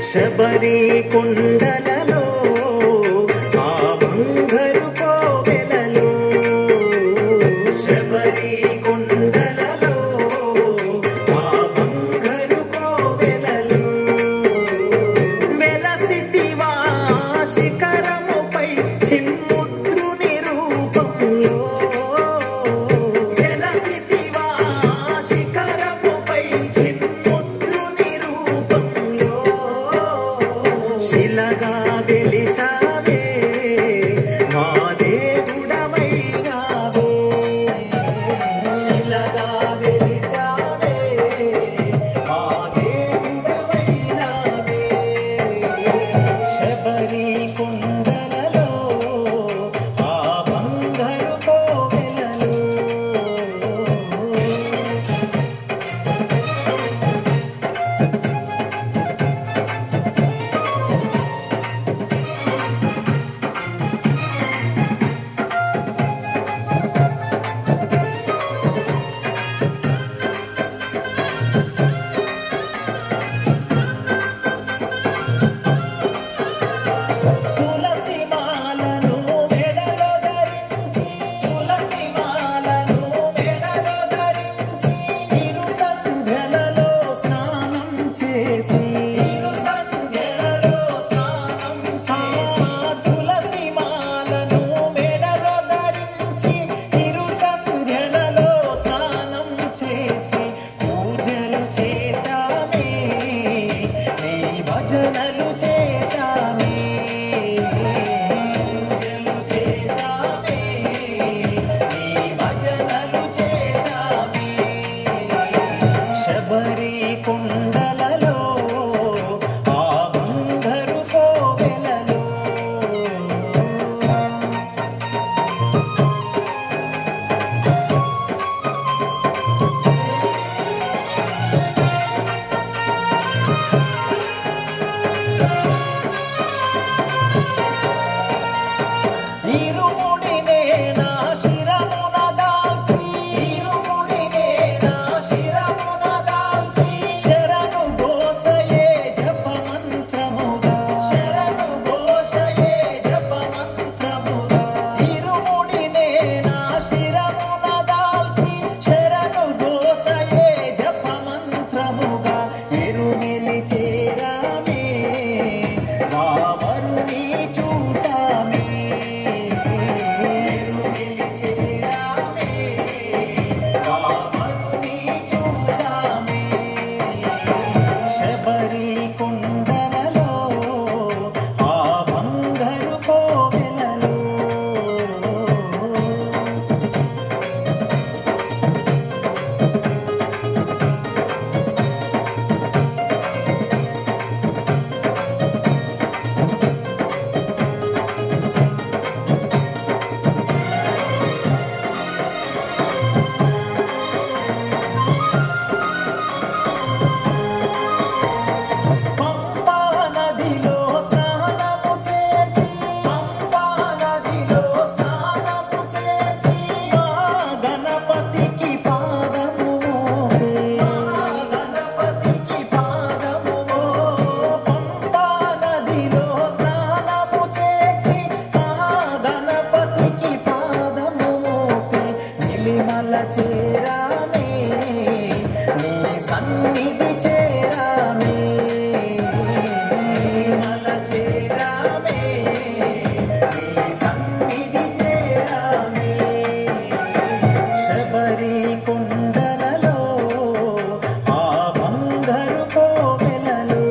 శబరి కొండలలో ఆ బంగారు కోవెలలో శబరి కొండలలో ఆ బంగారు కోవెలలో వెలసితివా శిఖరముపై చిన్ముద్రుని రూపంలో వెలసితివా శిఖరముపై చిన్ముద్రుని రూపంలో శిలగా వెలిసావే మా దేవుడవైనావే శిలగా వెలిసావే మా దేవుడవైనావే శబరి కొండలలో ఆ బంగారు కోవెలలో తులసి మాలను మెడలో ధరించి తులసి మాలను మెడలో ధరించి ఇరు సంధ్యలలో స్నానం చేసి ఇరు సంధ్యలలో స్నానం చేసి తులసి మాలను మెడలో ధరించి ఇరు సంధ్యలలో స్నానం చేసి పూజలు చేశామే నీ భజనలు చేశామే పూజలు చేశామే నీ భజనలు చేశామే శబరి కొండలలో ఆ బంగారు కోవెలలో ఇరుముడినే నా శిరమున దాల్చి ఇరుముడినే నా శిరమున దాల్చి శరణు ఘోషయే జప మంత్రముగా శరణు ఘోషయే జప మంత్రముగా ఇరుముడినే నా శిరమున దాల్చి శరణు ఘోషయే జప మంత్రముగా ఎరుమెలి చేరామే మా వరుని చూసామే ఎరుమెలి చేరామే మా వరుని చూసామే శబరి కొండలలో ఆ బంగారు కోవెలలో పంపా నదిలో స్నానము చేసి పంపా నదిలో స్నానము చేసి మా గణపతికి పాదము మోపే మా గణపతికి పాదము పంపా నదిలో స్నానము చేసి మా గణపతికి పాదము మోపే నిలిమల చేరామే నీ సన్నిధి చేరామే నిలిమల చేరామే నీ సన్నిధి చేరామే శబరి కొండలలో ఆ బంగారు కోవెలలో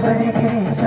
వెంకటేశ